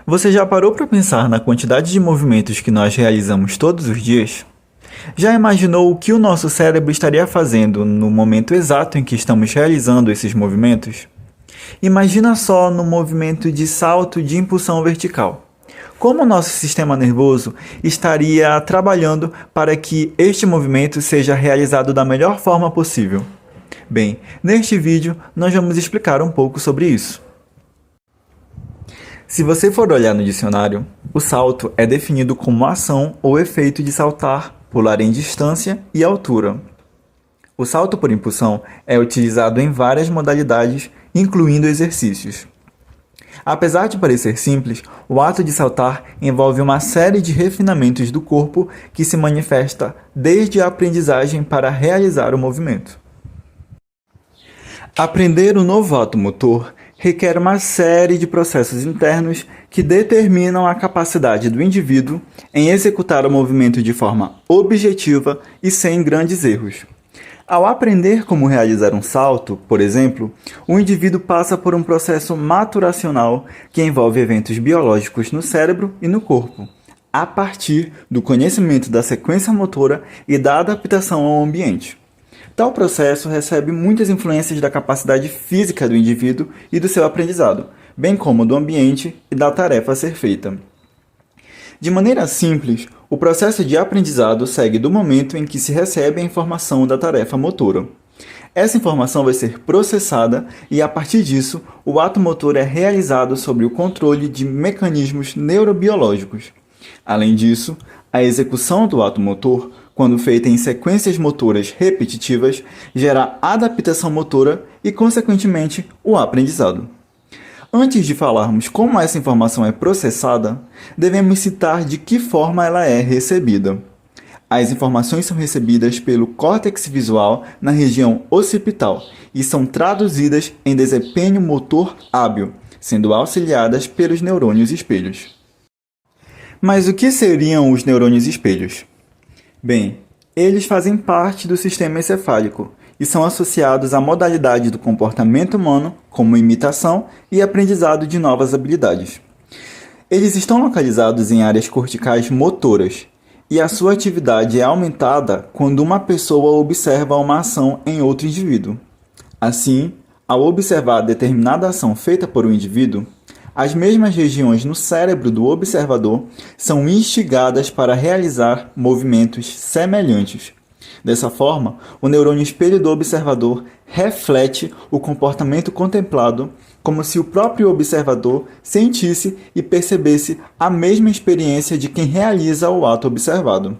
Você já parou para pensar na quantidade de movimentos que nós realizamos todos os dias? Já imaginou o que o nosso cérebro estaria fazendo no momento exato em que estamos realizando esses movimentos? Imagina só no movimento de salto de impulsão vertical. Como o nosso sistema nervoso estaria trabalhando para que este movimento seja realizado da melhor forma possível? Bem, neste vídeo nós vamos explicar um pouco sobre isso. Se você for olhar no dicionário, o salto é definido como a ação ou efeito de saltar, pular em distância e altura. O salto por impulsão é utilizado em várias modalidades, incluindo exercícios. Apesar de parecer simples, o ato de saltar envolve uma série de refinamentos do corpo que se manifesta desde a aprendizagem para realizar o movimento. Aprender um novo ato motor requer uma série de processos internos que determinam a capacidade do indivíduo em executar o movimento de forma objetiva e sem grandes erros. Ao aprender como realizar um salto, por exemplo, o indivíduo passa por um processo maturacional que envolve eventos biológicos no cérebro e no corpo, a partir do conhecimento da sequência motora e da adaptação ao ambiente. Tal processo recebe muitas influências da capacidade física do indivíduo e do seu aprendizado, bem como do ambiente e da tarefa a ser feita. De maneira simples, o processo de aprendizado segue do momento em que se recebe a informação da tarefa motora. Essa informação vai ser processada e, a partir disso, o ato motor é realizado sob o controle de mecanismos neurobiológicos. Além disso, a execução do ato motor, quando feita em sequências motoras repetitivas, gera adaptação motora e, consequentemente, o aprendizado. Antes de falarmos como essa informação é processada, devemos citar de que forma ela é recebida. As informações são recebidas pelo córtex visual na região occipital e são traduzidas em desempenho motor hábil, sendo auxiliadas pelos neurônios espelhos. Mas o que seriam os neurônios espelhos? Bem, eles fazem parte do sistema encefálico e são associados à modalidade do comportamento humano, como imitação e aprendizado de novas habilidades. Eles estão localizados em áreas corticais motoras, e a sua atividade é aumentada quando uma pessoa observa uma ação em outro indivíduo. Assim, ao observar determinada ação feita por um indivíduo, as mesmas regiões no cérebro do observador são instigadas para realizar movimentos semelhantes. Dessa forma, o neurônio espelho do observador reflete o comportamento contemplado, como se o próprio observador sentisse e percebesse a mesma experiência de quem realiza o ato observado.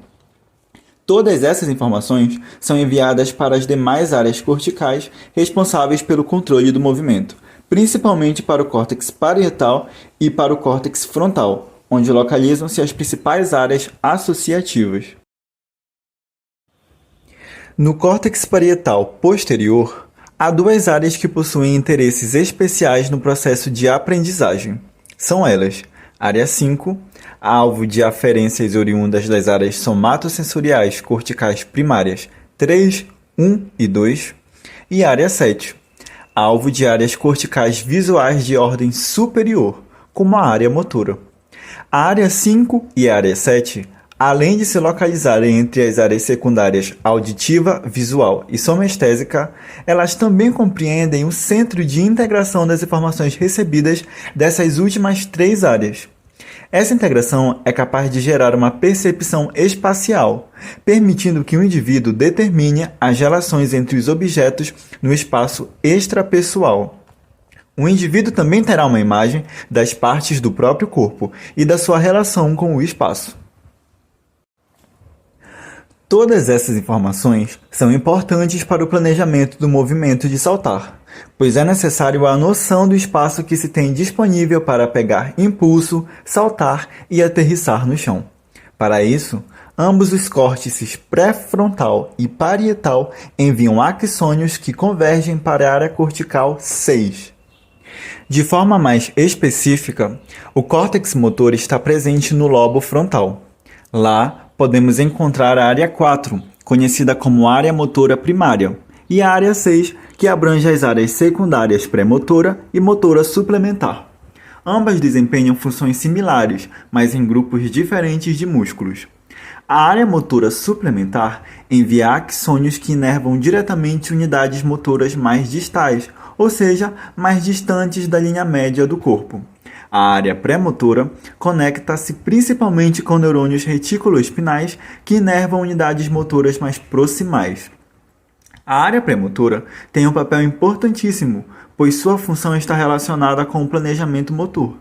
Todas essas informações são enviadas para as demais áreas corticais responsáveis pelo controle do movimento, principalmente para o córtex parietal e para o córtex frontal, onde localizam-se as principais áreas associativas. No córtex parietal posterior, há duas áreas que possuem interesses especiais no processo de aprendizagem. São elas: área 5, alvo de aferências oriundas das áreas somatosensoriais corticais primárias 3, 1 e 2, e área 7, alvo de áreas corticais visuais de ordem superior, como a área motora. A área 5 e a área 7, além de se localizarem entre as áreas secundárias auditiva, visual e somestésica, elas também compreendem o centro de integração das informações recebidas dessas últimas três áreas. Essa integração é capaz de gerar uma percepção espacial, permitindo que o indivíduo determine as relações entre os objetos no espaço extrapessoal. O indivíduo também terá uma imagem das partes do próprio corpo e da sua relação com o espaço. Todas essas informações são importantes para o planejamento do movimento de saltar, pois é necessário a noção do espaço que se tem disponível para pegar impulso, saltar e aterrissar no chão. Para isso, ambos os córtices pré-frontal e parietal enviam axônios que convergem para a área cortical 6. De forma mais específica, o córtex motor está presente no lobo frontal. Lá, podemos encontrar a área 4, conhecida como área motora primária, e a área 6, que abrange as áreas secundárias pré-motora e motora suplementar. Ambas desempenham funções similares, mas em grupos diferentes de músculos. A área motora suplementar envia axônios que inervam diretamente unidades motoras mais distais, ou seja, mais distantes da linha média do corpo. A área pré-motora conecta-se principalmente com neurônios reticuloespinais que inervam unidades motoras mais proximais. A área pré-motora tem um papel importantíssimo, pois sua função está relacionada com o planejamento motor.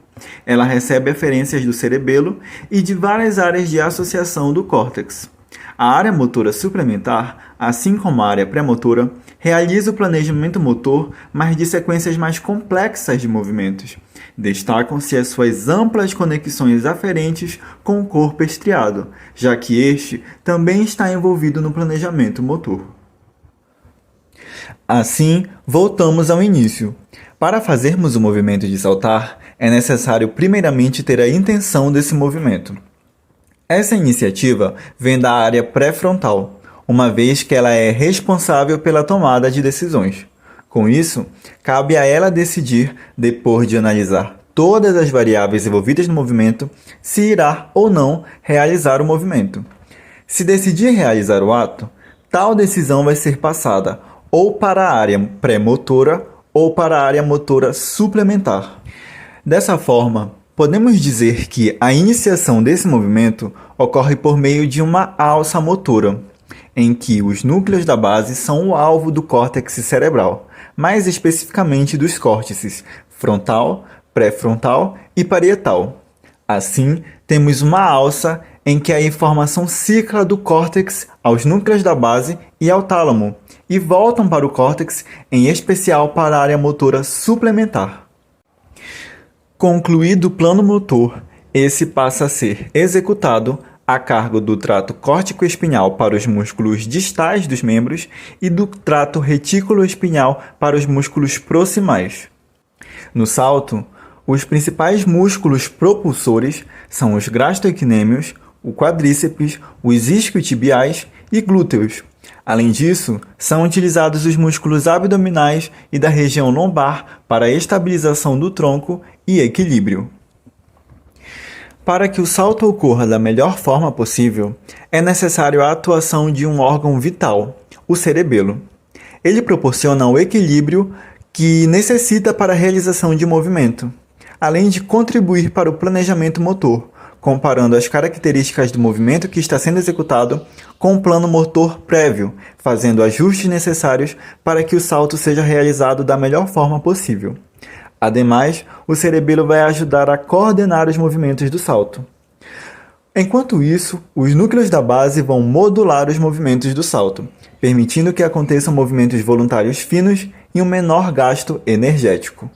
Ela recebe aferências do cerebelo e de várias áreas de associação do córtex. A área motora suplementar, assim como a área pré-motora, realiza o planejamento motor, mas de sequências mais complexas de movimentos. Destacam-se as suas amplas conexões aferentes com o corpo estriado, já que este também está envolvido no planejamento motor. Assim, voltamos ao início. Para fazermos o movimento de saltar, é necessário primeiramente ter a intenção desse movimento. Essa iniciativa vem da área pré-frontal, uma vez que ela é responsável pela tomada de decisões. Com isso, cabe a ela decidir, depois de analisar todas as variáveis envolvidas no movimento, se irá ou não realizar o movimento. Se decidir realizar o ato, tal decisão vai ser passada ou para a área pré-motora ou para a área motora suplementar. Dessa forma, podemos dizer que a iniciação desse movimento ocorre por meio de uma alça motora, em que os núcleos da base são o alvo do córtex cerebral, mais especificamente dos córtices frontal, pré-frontal e parietal. Assim, temos uma alça em que a informação cicla do córtex aos núcleos da base e ao tálamo, e voltam para o córtex, em especial para a área motora suplementar. Concluído o plano motor, esse passa a ser executado a cargo do trato córtico-espinhal para os músculos distais dos membros e do trato retículo-espinhal para os músculos proximais. No salto, os principais músculos propulsores são os gastrocnêmios, o quadríceps, os isquiotibiais e glúteos. Além disso, são utilizados os músculos abdominais e da região lombar para a estabilização do tronco e equilíbrio. Para que o salto ocorra da melhor forma possível, é necessário a atuação de um órgão vital, o cerebelo. Ele proporciona o equilíbrio que necessita para a realização de movimento, além de contribuir para o planejamento motor, comparando as características do movimento que está sendo executado com o plano motor prévio, fazendo ajustes necessários para que o salto seja realizado da melhor forma possível. Ademais, o cerebelo vai ajudar a coordenar os movimentos do salto. Enquanto isso, os núcleos da base vão modular os movimentos do salto, permitindo que aconteçam movimentos voluntários finos e um menor gasto energético.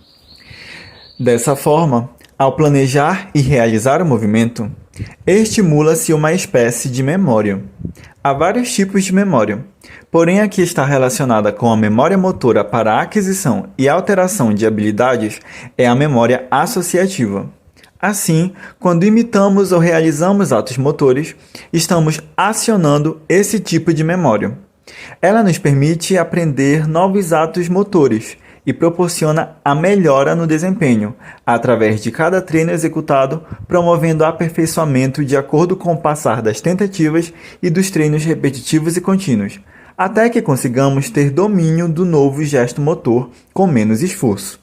Dessa forma, ao planejar e realizar o movimento, estimula-se uma espécie de memória. Há vários tipos de memória, porém a que está relacionada com a memória motora para a aquisição e alteração de habilidades é a memória associativa. Assim, quando imitamos ou realizamos atos motores, estamos acionando esse tipo de memória. Ela nos permite aprender novos atos motores e proporciona a melhora no desempenho, através de cada treino executado, promovendo aperfeiçoamento de acordo com o passar das tentativas e dos treinos repetitivos e contínuos, até que consigamos ter domínio do novo gesto motor com menos esforço.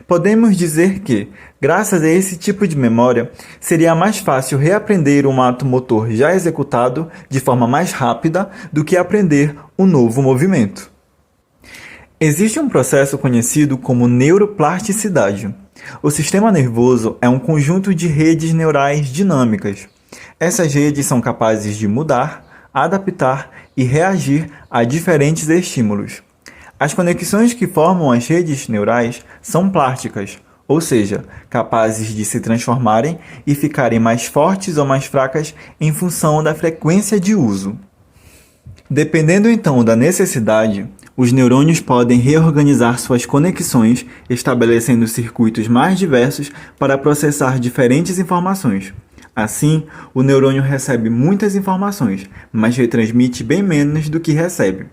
Podemos dizer que, graças a esse tipo de memória, seria mais fácil reaprender um ato motor já executado de forma mais rápida do que aprender um novo movimento. Existe um processo conhecido como neuroplasticidade. O sistema nervoso é um conjunto de redes neurais dinâmicas. Essas redes são capazes de mudar, adaptar e reagir a diferentes estímulos. As conexões que formam as redes neurais são plásticas, ou seja, capazes de se transformarem e ficarem mais fortes ou mais fracas em função da frequência de uso. Dependendo então da necessidade, os neurônios podem reorganizar suas conexões, estabelecendo circuitos mais diversos para processar diferentes informações. Assim, o neurônio recebe muitas informações, mas retransmite bem menos do que recebe.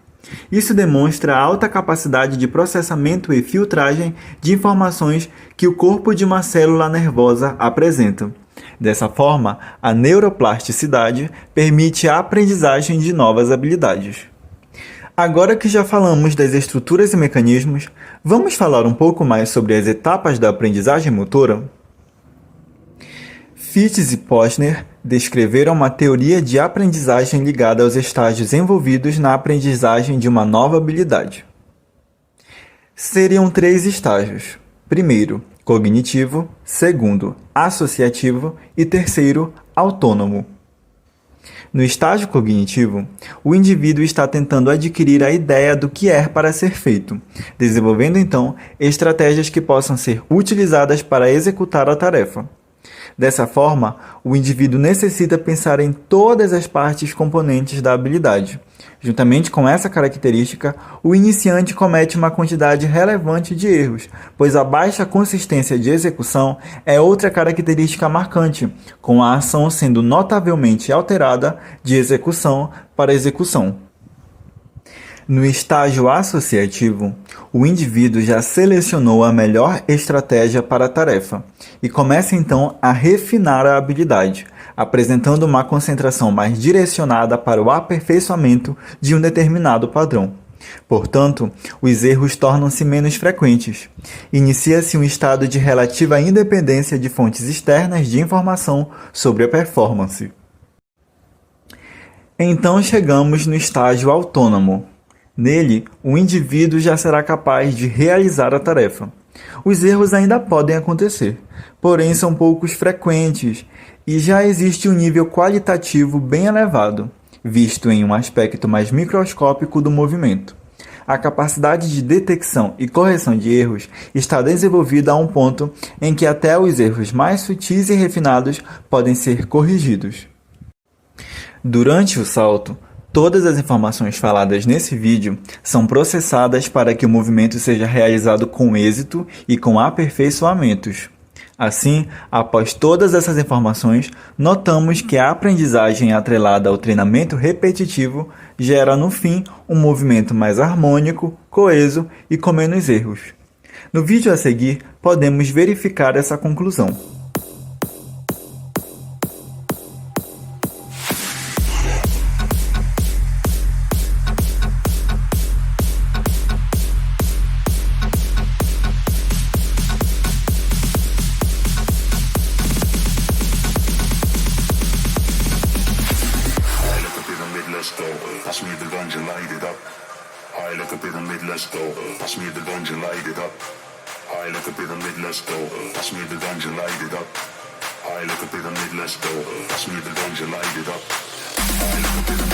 Isso demonstra a alta capacidade de processamento e filtragem de informações que o corpo de uma célula nervosa apresenta. Dessa forma, a neuroplasticidade permite a aprendizagem de novas habilidades. Agora que já falamos das estruturas e mecanismos, vamos falar um pouco mais sobre as etapas da aprendizagem motora? Fitts e Posner descreveram uma teoria de aprendizagem ligada aos estágios envolvidos na aprendizagem de uma nova habilidade. Seriam 3 estágios. Primeiro, cognitivo. Segundo, associativo. E terceiro, autônomo. No estágio cognitivo, o indivíduo está tentando adquirir a ideia do que é para ser feito, desenvolvendo então estratégias que possam ser utilizadas para executar a tarefa. Dessa forma, o indivíduo necessita pensar em todas as partes componentes da habilidade. Juntamente com essa característica, o iniciante comete uma quantidade relevante de erros, pois a baixa consistência de execução é outra característica marcante, com a ação sendo notavelmente alterada de execução para execução. No estágio associativo, o indivíduo já selecionou a melhor estratégia para a tarefa e começa então a refinar a habilidade, apresentando uma concentração mais direcionada para o aperfeiçoamento de um determinado padrão. Portanto, os erros tornam-se menos frequentes. Inicia-se um estado de relativa independência de fontes externas de informação sobre a performance. Então chegamos no estágio autônomo. Nele, o indivíduo já será capaz de realizar a tarefa. Os erros ainda podem acontecer, porém são poucos frequentes e já existe um nível qualitativo bem elevado, visto em um aspecto mais microscópico do movimento. A capacidade de detecção e correção de erros está desenvolvida a um ponto em que até os erros mais sutis e refinados podem ser corrigidos. Durante o salto, todas as informações faladas nesse vídeo são processadas para que o movimento seja realizado com êxito e com aperfeiçoamentos. Assim, após todas essas informações, notamos que a aprendizagem atrelada ao treinamento repetitivo gera, no fim, um movimento mais harmônico, coeso e com menos erros. No vídeo a seguir, podemos verificar essa conclusão. Pass me the ganja, light it up. High like a pyramid, let's go. Pass me the ganja, light it up. High like a pyramid, let's go. Pass me the ganja, light it up. High like a pyramid, let's go. Pass me the ganja, light it up. High like a pyramid.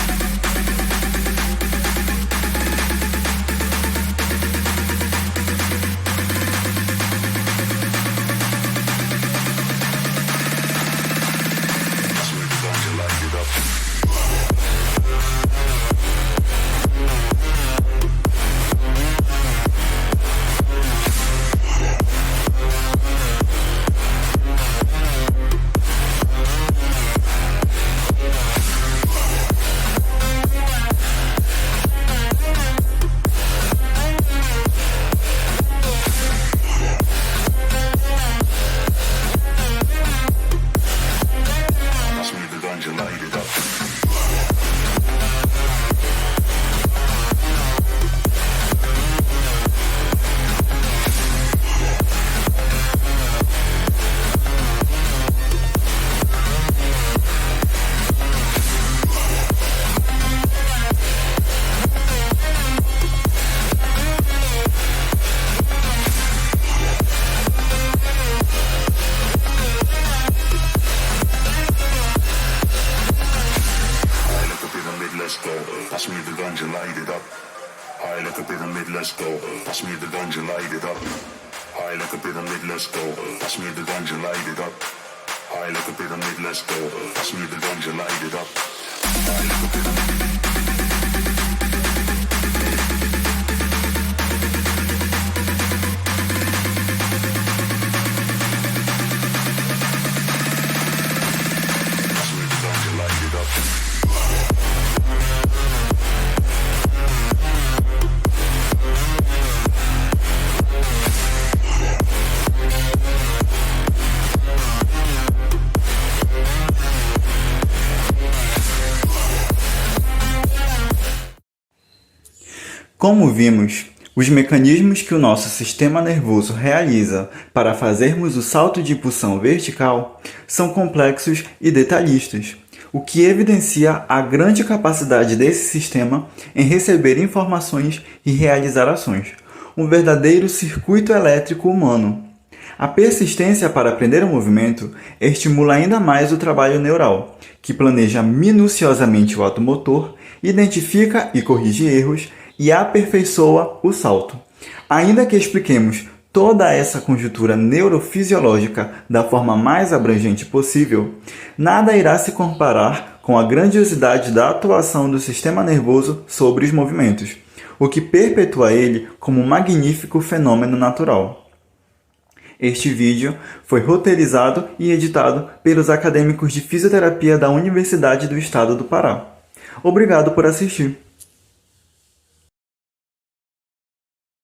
Pass me the ganja, light it up. High like a pyramid, let's go. Pass me the ganja, light it up. High like a pyramid, let's go. Pass me the ganja, light it up. High like a pyramid, let's go. Pass me the ganja, light it up. High like a pyramid. Como vimos, os mecanismos que o nosso sistema nervoso realiza para fazermos o salto de impulsão vertical são complexos e detalhistas, o que evidencia a grande capacidade desse sistema em receber informações e realizar ações, um verdadeiro circuito elétrico humano. A persistência para aprender o movimento estimula ainda mais o trabalho neural, que planeja minuciosamente o ato motor, identifica e corrige erros e aperfeiçoa o salto. Ainda que expliquemos toda essa conjuntura neurofisiológica da forma mais abrangente possível, nada irá se comparar com a grandiosidade da atuação do sistema nervoso sobre os movimentos, o que perpetua ele como um magnífico fenômeno natural. Este vídeo foi roteirizado e editado pelos acadêmicos de fisioterapia da Universidade do Estado do Pará. Obrigado por assistir.